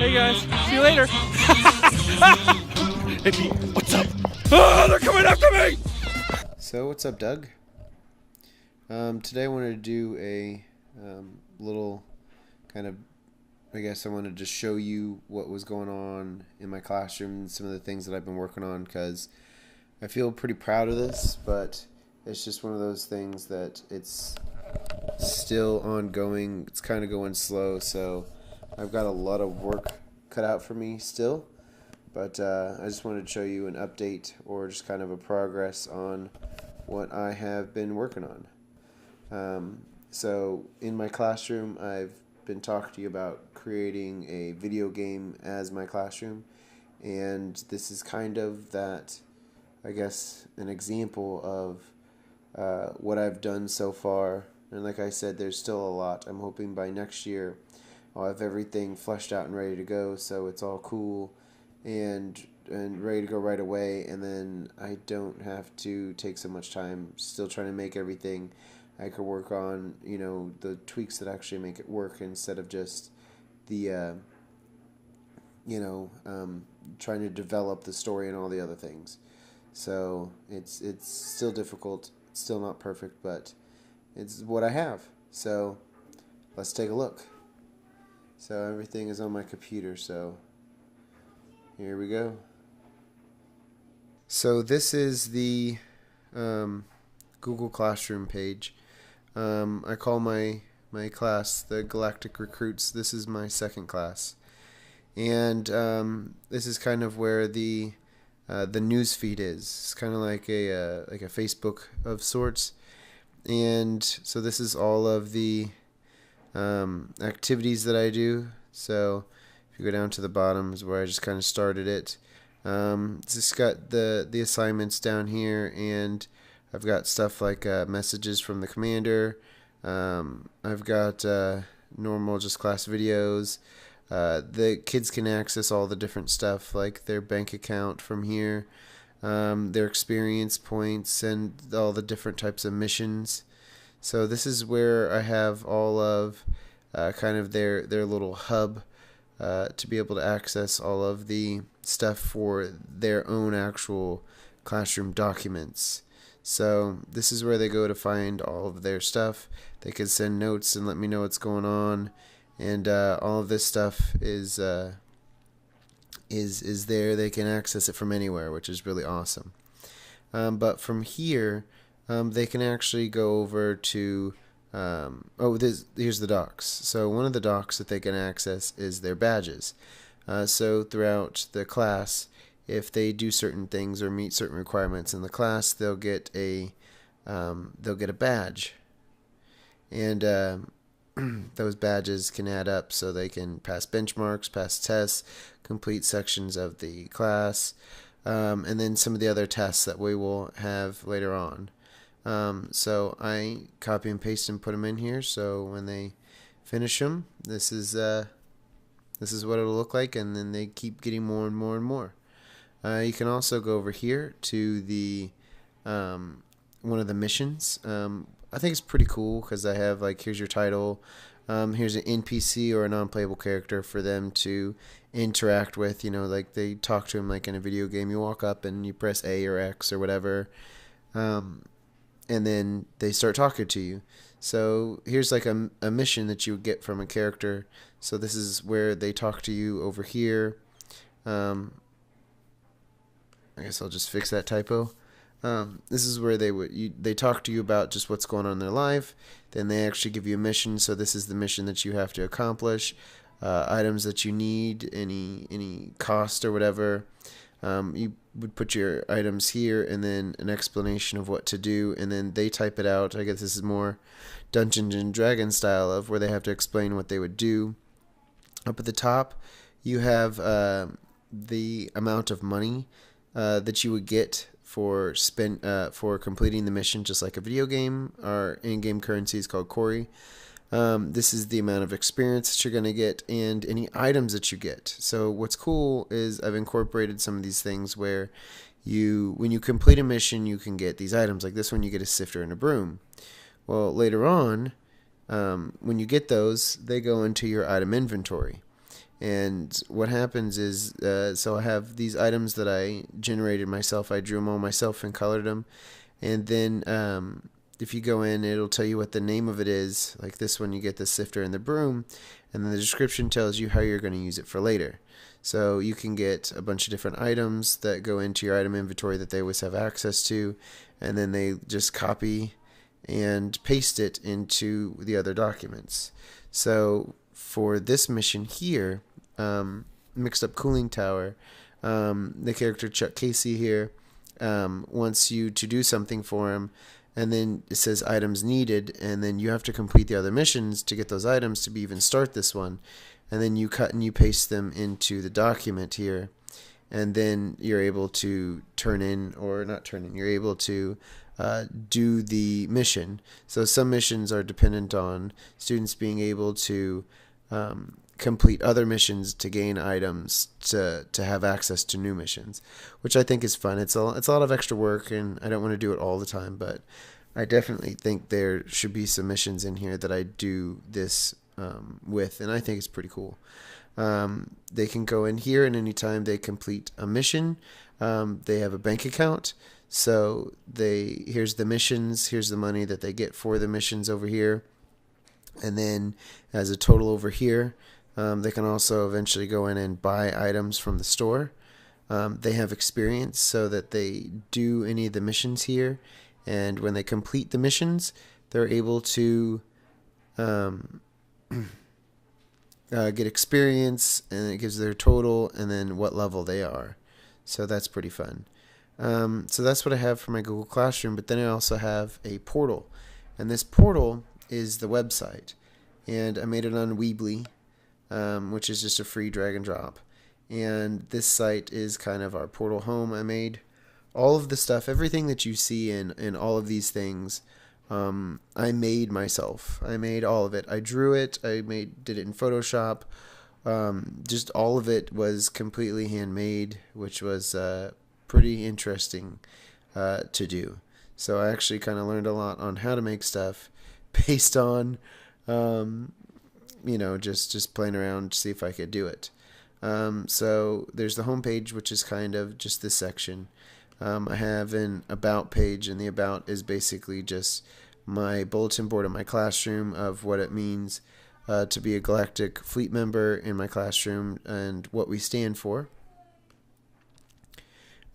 Hey guys, see you later. Hey Pete, what's up? Oh, they're coming after me! So what's up, Doug? Today I wanted to do a little kind of, I guess I wanted to show you what was going on in my classroom and some of the things that I've been working on, because I feel pretty proud of this, but it's just one of those things that it's still ongoing. It's kind of going slow, so I've got a lot of work cut out for me still, but I just wanted to show you an update or just kind of a progress on what I have been working on. So in my classroom, I've been talking to you about creating a video game as my classroom, and this is kind of that, I guess, an example of what I've done so far. And like I said, there's still a lot. I'm hoping by next year I'll have everything fleshed out and ready to go, so it's all cool and ready to go right away, and then I don't have to take so much time still trying to make everything. I could work on, the tweaks that actually make it work instead of just the, trying to develop the story and all the other things. So it's still difficult, it's still not perfect, but it's what I have. So let's take a look. So everything is on my computer, so here we go. So this is the Google Classroom page. I call my class the Galactic Recruits. This is my second class, and this is kind of where the news feed is. It's kind of like a Facebook of sorts, and so this is all of the activities that I do. So if you go down to the bottom is where I just kind of started it. It's just got the assignments down here, and I've got stuff like messages from the commander. I've got normal just class videos. The kids can access all the different stuff like their bank account from here, their experience points, and all the different types of missions. So this is where I have all of kind of their little hub to be able to access all of the stuff for their own actual classroom documents. So this is where they go to find all of their stuff. They can send notes and let me know what's going on, and all of this stuff is there. They can access it from anywhere, which is really awesome. But from here, they can actually go over to here's the docs. So one of the docs that they can access is their badges. So throughout the class, if they do certain things or meet certain requirements in the class, they'll get a badge, and those badges can add up so they can pass benchmarks, pass tests, complete sections of the class, and then some of the other tests that we will have later on. So I copy and paste and put them in here, so when they finish them, this is what it'll look like, and then they keep getting more and more and more. You can also go over here to the one of the missions. I think it's pretty cool because I have, like, here's your title, here's an NPC or a non-playable character for them to interact with. Like they talk to him like in a video game. You walk up and you press A or X or whatever, and then they start talking to you. So here's like a mission that you would get from a character. So this is where they talk to you over here. I guess I'll just fix that typo. This is where they talk to you about just what's going on in their life. Then they actually give you a mission. So this is the mission that you have to accomplish. Items that you need, any cost or whatever. You would put your items here, and then an explanation of what to do, and then they type it out. I guess this is more Dungeons and Dragons style of where they have to explain what they would do. Up at the top, you have the amount of money that you would get for completing the mission, just like a video game. Our in-game currency is called Cory. This is the amount of experience that you're going to get and any items that you get. So what's cool is I've incorporated some of these things where when you complete a mission, you can get these items. Like this one, you get a sifter and a broom. Well, later on, when you get those, they go into your item inventory. And what happens is, so I have these items that I generated myself. I drew them all myself and colored them. And then if you go in, it'll tell you what the name of it is. Like this one, you get the sifter and the broom. And then the description tells you how you're going to use it for later. So you can get a bunch of different items that go into your item inventory that they always have access to. And then they just copy and paste it into the other documents. So for this mission here, mixed up cooling tower, the character Chuck Casey here wants you to do something for him, and then it says items needed, and then you have to complete the other missions to get those items to even start this one, and then you cut and you paste them into the document here, and then you're able to you're able to do the mission. So some missions are dependent on students being able to complete other missions to gain items to have access to new missions, which I think is fun. It's a lot of extra work, and I don't want to do it all the time, but I definitely think there should be some missions in here that I do this with, and I think it's pretty cool. They can go in here, and anytime they complete a mission, they have a bank account. So here's the missions, here's the money that they get for the missions over here, and then as a total over here, they can also eventually go in and buy items from the store. They have experience so that they do any of the missions here, and when they complete the missions, they're able to get experience, and it gives their total and then what level they are. So that's pretty fun. So that's what I have for my Google Classroom, but then I also have a portal, and this portal is the website, and I made it on Weebly, which is just a free drag and drop, and this site is kind of our portal home. I made all of the stuff, everything that you see in all of these things, I made myself. I made all of it. I drew it. Did it in Photoshop. Just all of it was completely handmade, which was pretty interesting to do. So I actually kind of learned a lot on how to make stuff based on, just playing around to see if I could do it. So there's the home page, which is kind of just this section. I have an about page, and the about is basically just my bulletin board in my classroom of what it means to be a Galactic Fleet member in my classroom and what we stand for.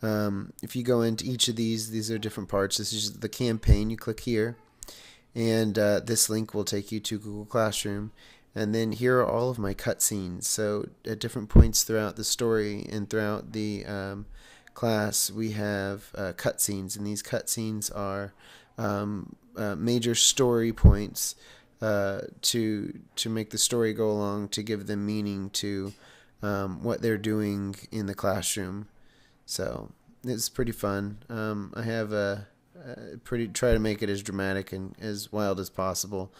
If you go into each of these are different parts. This is the campaign. You click here, and this link will take you to Google Classroom. And then here are all of my cutscenes. So at different points throughout the story and throughout the class, we have cutscenes, and these cutscenes are major story points to make the story go along, to give them meaning to what they're doing in the classroom. So it's pretty fun. I have try to make it as dramatic and as wild as possible.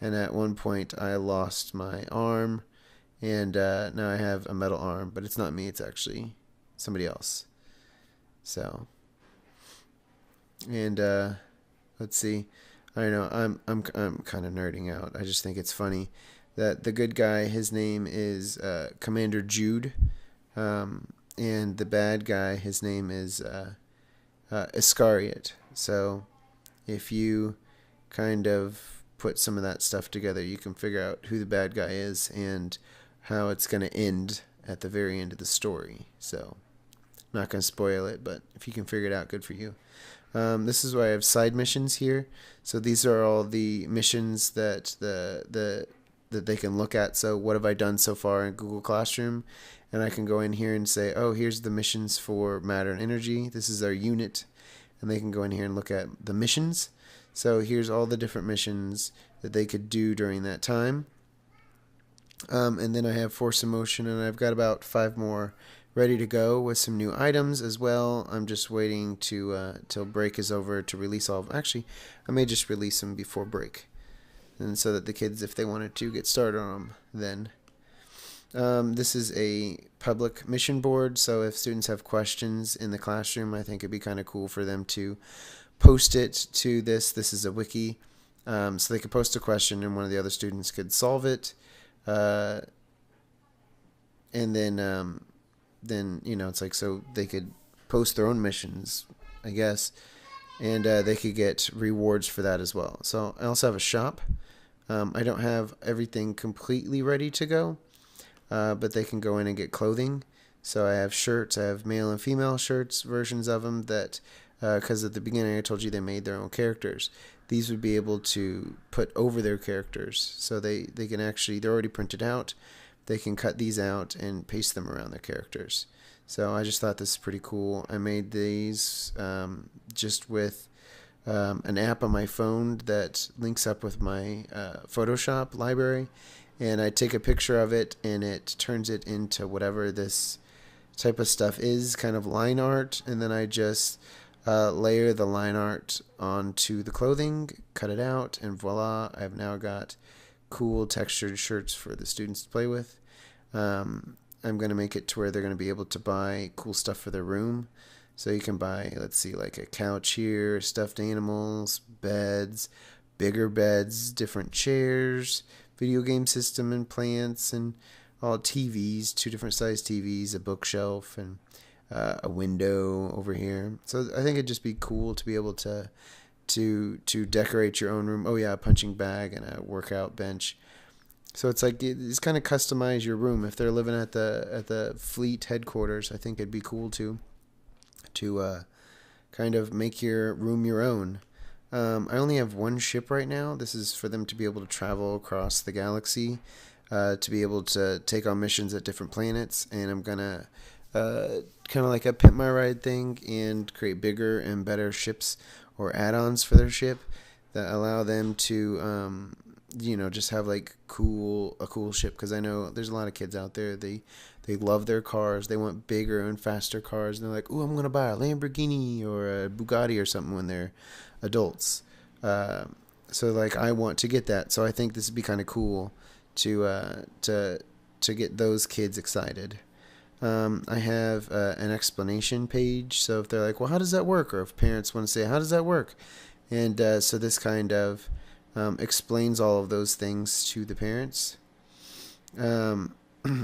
And at one point, I lost my arm, and now I have a metal arm, but it's not me. It's actually somebody else. So, and let's see. I don't know. I'm kind of nerding out. I just think it's funny that the good guy, his name is Commander Jude, and the bad guy, his name is Iscariot. So, if you kind of put some of that stuff together, you can figure out who the bad guy is and how it's going to end at the very end of the story. So, not going to spoil it, but if you can figure it out, good for you. This is why I have side missions here. So these are all the missions that that they can look at. So what have I done so far in Google Classroom? And I can go in here and say, oh, here's the missions for matter and energy. This is our unit. And they can go in here and look at the missions. So here's all the different missions that they could do during that time. And then I have Force in Motion, and I've got about 5 more ready to go with some new items as well. I'm just waiting to till break is over to release all of them. Actually, I may just release them before break, and so that the kids, if they wanted to, get started on them then. This is a public mission board, so if students have questions in the classroom, I think it'd be kind of cool for them to post it to this. This is a wiki, so they could post a question and one of the other students could solve it. and then you know, it's like, so they could post their own missions, I guess, and they could get rewards for that as well. So I also have a shop. I don't have everything completely ready to go, but they can go in and get clothing. So I have shirts. I have male and female shirts, versions of them that, because at the beginning I told you they made their own characters. These would be able to put over their characters. So they can actually, they're already printed out. They can cut these out and paste them around their characters. So I just thought this is pretty cool. I made these just with an app on my phone that links up with my Photoshop library. And I take a picture of it and it turns it into whatever this type of stuff is, kind of line art. And then I just layer the line art onto the clothing, cut it out, and voila, I've now got cool textured shirts for the students to play with. I'm going to make it to where they're going to be able to buy cool stuff for their room. So you can buy, let's see, like a couch here, stuffed animals, beds, bigger beds, different chairs, video game system and plants, and all TVs, 2 different size TVs, a bookshelf, and a window over here. So I think it'd just be cool to be able to decorate your own room. Oh yeah, a punching bag and a workout bench. So it's like, it's kind of customize your room. If they're living at the fleet headquarters, I think it'd be cool to kind of make your room your own. I only have 1 ship right now. This is for them to be able to travel across the galaxy, to be able to take on missions at different planets. And I'm gonna kind of like a pimp my ride thing and create bigger and better ships or add-ons for their ship that allow them to just have like a cool ship. Because I know there's a lot of kids out there, they love their cars, they want bigger and faster cars, and they're like, ooh, I'm gonna buy a Lamborghini or a Bugatti or something when they're adults. So like, I want to get that. So I think this would be kind of cool to get those kids excited. I have an explanation page, so if they're like, well, how does that work? Or if parents want to say, how does that work? And so this kind of explains all of those things to the parents. I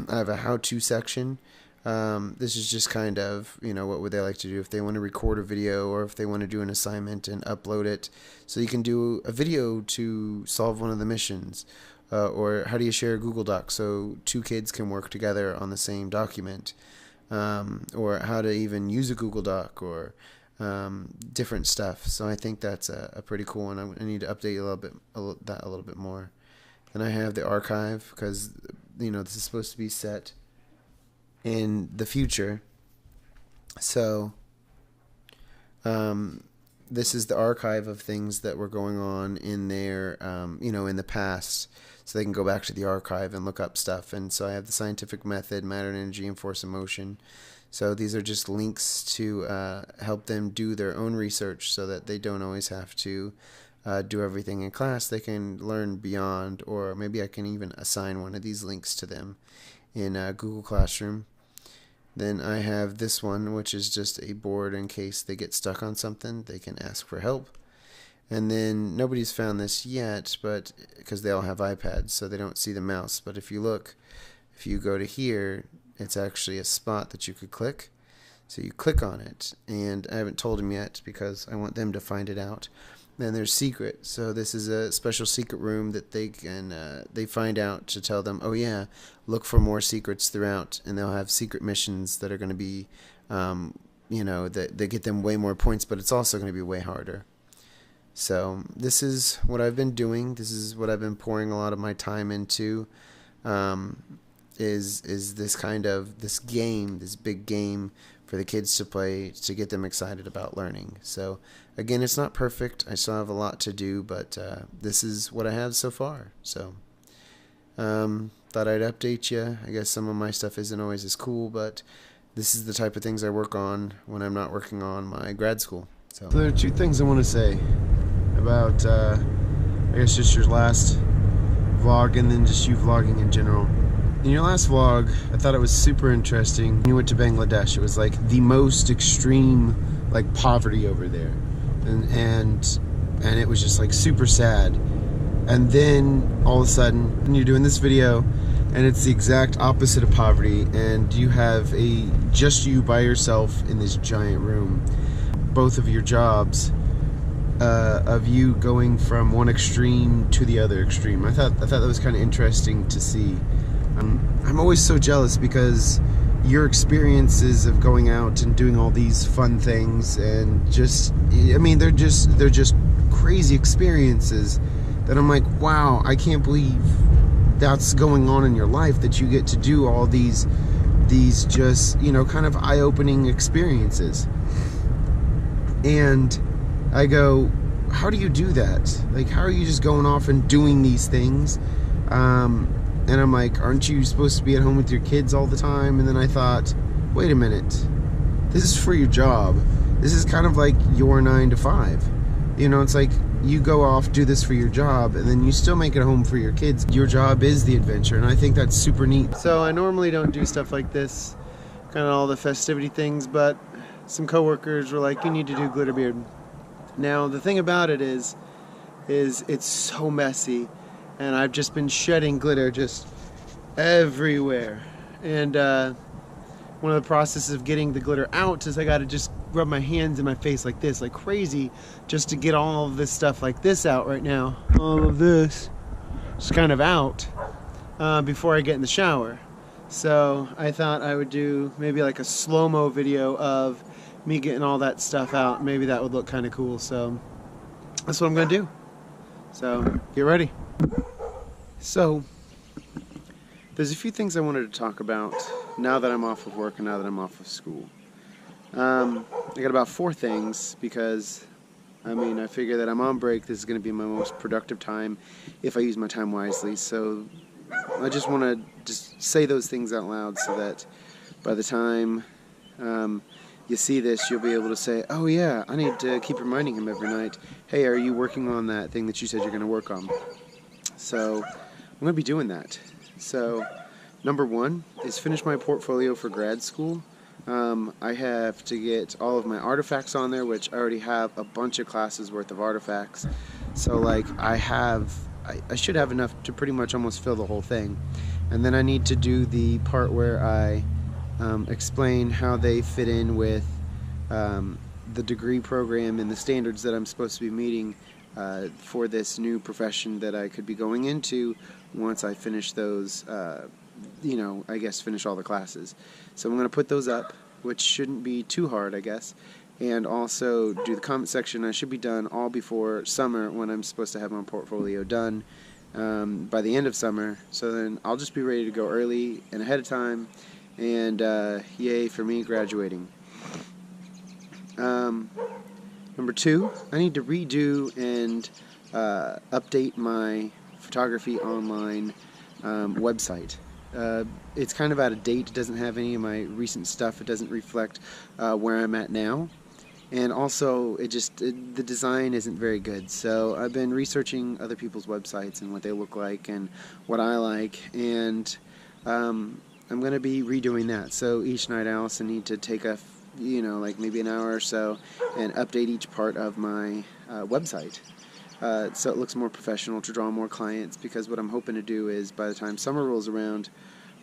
have a how-to section. This is just kind of, what would they like to do if they want to record a video, or if they want to do an assignment and upload it. So you can do a video to solve one of the missions. Or how do you share a Google Doc so 2 kids can work together on the same document, or how to even use a Google Doc, or different stuff. So I think that's a pretty cool one. I need to update a little bit more. Then I have the archive, because this is supposed to be set in the future. So this is the archive of things that were going on in their in the past. So they can go back to the archive and look up stuff. And so I have the scientific method, matter and energy, and force and motion. So these are just links to help them do their own research, so that they don't always have to do everything in class. They can learn beyond, or maybe I can even assign one of these links to them in Google Classroom. Then I have this one, which is just a board in case they get stuck on something. They can ask for help. And then nobody's found this yet, but because they all have iPads, so they don't see the mouse. But if you go to here, it's actually a spot that you could click. So you click on it, and I haven't told them yet because I want them to find it out. Then there's secret. So this is a special secret room that they can they find out to tell them, oh yeah, look for more secrets throughout, and they'll have secret missions that are going to be, that they get them way more points, but it's also going to be way harder. So this is what I've been doing. This is what I've been pouring a lot of my time into. Is this this big game for the kids to play, to get them excited about learning. So again, it's not perfect. I still have a lot to do, but this is what I have so far. So thought I'd update you. I guess some of my stuff isn't always as cool, but this is the type of things I work on when I'm not working on my grad school. So there are 2 things I want to say about, I guess, just your last vlog, and then just you vlogging in general. In your last vlog, I thought it was super interesting. You went to Bangladesh. It was like the most extreme, like, poverty over there, and it was just like super sad. And then all of a sudden, you're doing this video, and it's the exact opposite of poverty, and you have just you by yourself in this giant room. Both of your jobs, of you going from one extreme to the other extreme. I thought that was kind of interesting to see. I'm always so jealous because your experiences of going out and doing all these fun things, and just, I mean, they're just crazy experiences that I'm like, wow, I can't believe that's going on in your life, that you get to do all these just, you know, kind of eye-opening experiences. And I go, how do you do that? Like, how are you just going off and doing these things? And I'm like, aren't you supposed to be at home with your kids all the time? And then I thought, wait a minute, this is for your job. This is kind of like your 9 to 5. You know, it's like you go off, do this for your job, and then you still make it home for your kids. Your job is the adventure, and I think that's super neat. So I normally don't do stuff like this, kind of all the festivity things, but some coworkers were like, you need to do glitter beard. Now, the thing about it is it's so messy, and I've just been shedding glitter just everywhere. And one of the processes of getting the glitter out is I got to just rub my hands in my face like this, like crazy, just to get all of this stuff like this out right now. All of this is kind of out before I get in the shower. So I thought I would do maybe like a slow-mo video of me getting all that stuff out. Maybe that would look kind of cool. So that's what I'm going to do. So get ready. So there's a few things I wanted to talk about now that I'm off of work and now that I'm off of school. I got about 4 things because, I mean, I figure that I'm on break. This is going to be my most productive time if I use my time wisely. So I just want to just say those things out loud so that by the time you see this, you'll be able to say, oh yeah, I need to keep reminding him every night, hey, are you working on that thing that you said you're going to work on? So I'm going to be doing that. So number 1 is finish my portfolio for grad school. I have to get all of my artifacts on there, which I already have a bunch of classes worth of artifacts. So like I should have enough to pretty much almost fill the whole thing. And then I need to do the part where I explain how they fit in with the degree program and the standards that I'm supposed to be meeting for this new profession that I could be going into once I finish those, you know, I guess finish all the classes. So I'm going to put those up, which shouldn't be too hard, I guess, and also do the comment section. I should be done all before summer when I'm supposed to have my portfolio done by the end of summer. So then I'll just be ready to go early and ahead of time, and yay for me graduating. Number 2, I need to redo and update my photography online website. It's kind of out of date. It doesn't have any of my recent stuff. It doesn't reflect where I'm at now. And also, the design isn't very good. So I've been researching other people's websites and what they look like and what I like. And I'm going to be redoing that. So each night I also need to take like maybe an hour or so and update each part of my website. So it looks more professional, to draw more clients, because what I'm hoping to do is by the time summer rolls around,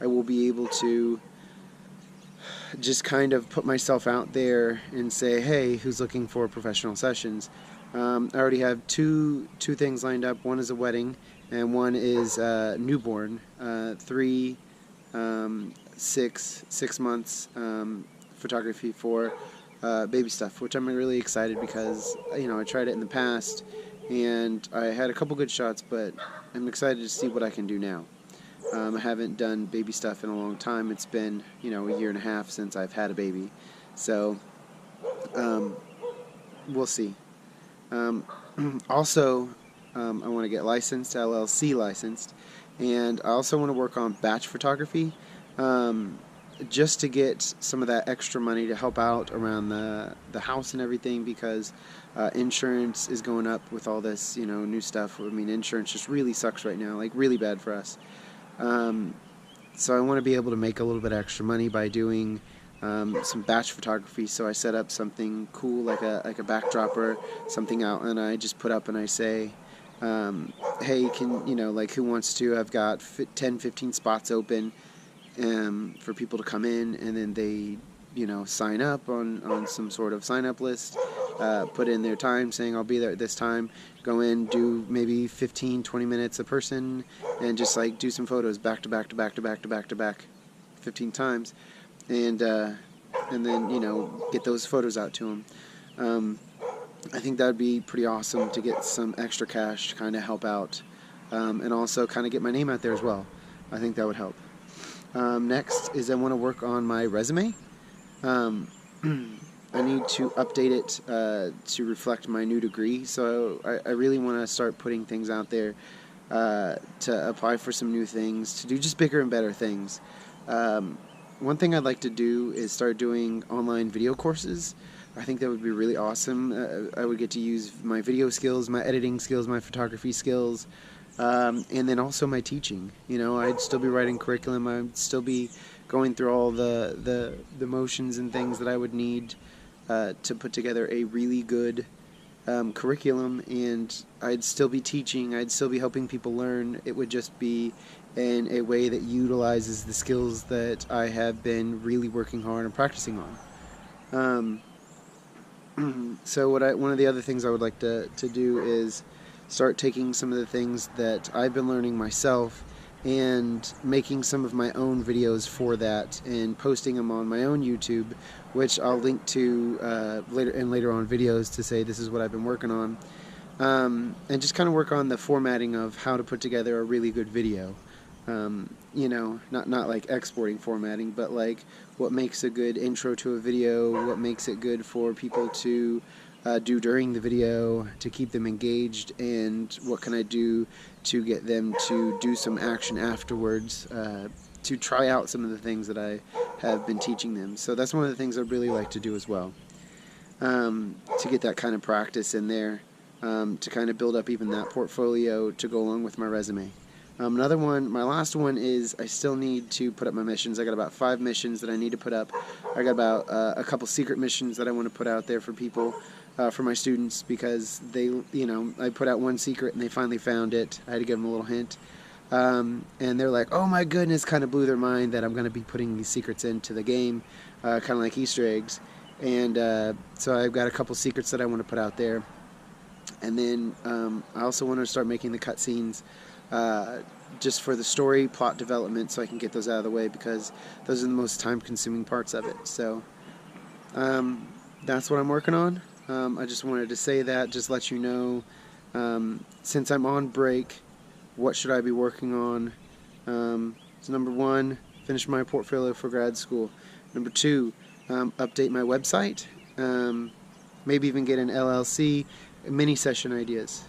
I will be able to just kind of put myself out there and say, hey, who's looking for professional sessions? I already have two things lined up. One is a wedding, and one is newborn, 3, 6 months photography for baby stuff, which I'm really excited because, you know, I tried it in the past and I had a couple good shots, but I'm excited to see what I can do now. I haven't done baby stuff in a long time. It's been, you know, a year and a half since I've had a baby, so we'll see. Also, I want to get licensed, LLC licensed, and I also want to work on batch photography, just to get some of that extra money to help out around the house and everything, because insurance is going up with all this, you know, new stuff. I mean, insurance just really sucks right now, like really bad for us. So I want to be able to make a little bit extra money by doing some batch photography. So I set up something cool, like a backdrop or something out, and I just put up and I say, Hey, like, who wants to? I've got 10, 15 spots open for people to come in, and then they, sign up on some sort of sign up list, put in their time saying I'll be there at this time, go in, do maybe 15, 20 minutes a person, and just like do some photos back to back to back to back to back to back 15 times, and then, get those photos out to them. I think that would be pretty awesome to get some extra cash to kind of help out, and also kind of get my name out there as well. I think that would help. Next is I want to work on my resume. I need to update it to reflect my new degree, so I really want to start putting things out there to apply for some new things, to do just bigger and better things. One thing I'd like to do is start doing online video courses. I think that would be really awesome. I would get to use my video skills, my editing skills, my photography skills, and then also my teaching. I'd still be writing curriculum. I'd still be going through all the motions and things that I would need to put together a really good curriculum, and I'd still be teaching. I'd still be helping people learn. It would just be in a way that utilizes the skills that I have been really working hard and practicing on. So one of the other things I would like to do is start taking some of the things that I've been learning myself and making some of my own videos for that and posting them on my own YouTube, which I'll link to later on videos to say this is what I've been working on, and just kind of work on the formatting of how to put together a really good video. Not like exporting formatting, but like what makes a good intro to a video, what makes it good for people to do during the video to keep them engaged, and what can I do to get them to do some action afterwards, to try out some of the things that I have been teaching them. So that's one of the things I'd really like to do as well, to get that kind of practice in there, to kind of build up even that portfolio to go along with my resume. Another one, my last one, is I still need to put up my missions. I got about 5 missions that I need to put up. I got about a couple secret missions that I want to put out there for people, for my students, because they, I put out one secret and they finally found it. I had to give them a little hint. And they're like, oh my goodness, kind of blew their mind that I'm going to be putting these secrets into the game, kind of like Easter eggs. And so I've got a couple secrets that I want to put out there. And then I also want to start making the cutscenes just for the story, plot development, so I can get those out of the way, because those are the most time-consuming parts of it. So that's what I'm working on. I just wanted to say that, just let you know, since I'm on break, what should I be working on? So number 1, finish my portfolio for grad school. Number 2, update my website. Maybe even get an LLC, mini session ideas.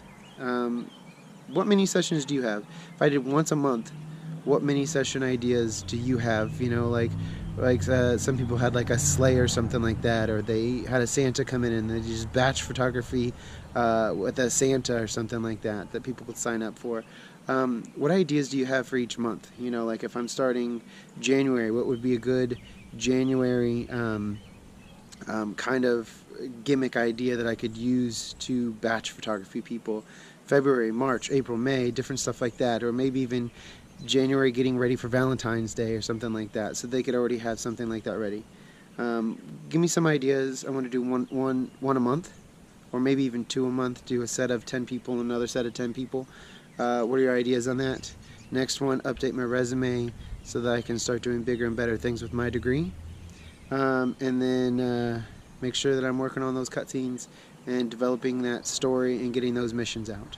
What mini sessions do you have? If I did once a month, what mini session ideas do you have? Like some people had like a sleigh or something like that, or they had a Santa come in and they just batch photography with a Santa or something like that people could sign up for. What ideas do you have for each month? Like if I'm starting January, what would be a good January kind of gimmick idea that I could use to batch photography people? February, March, April, May, different stuff like that, or maybe even January getting ready for Valentine's Day or something like that, so they could already have something like that ready. Give me some ideas. I want to do one a month, or maybe even 2 a month, do a set of 10 people and another set of 10 people. What are your ideas on that? Next one, update my resume so that I can start doing bigger and better things with my degree. And then make sure that I'm working on those cutscenes and developing that story and getting those missions out.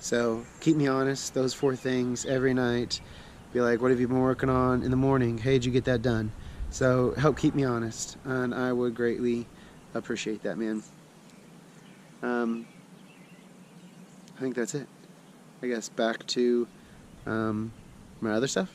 So keep me honest, those 4 things every night. Be like, what have you been working on in the morning? Hey, did you get that done? So help keep me honest, and I would greatly appreciate that, man. I think that's it. I guess back to my other stuff.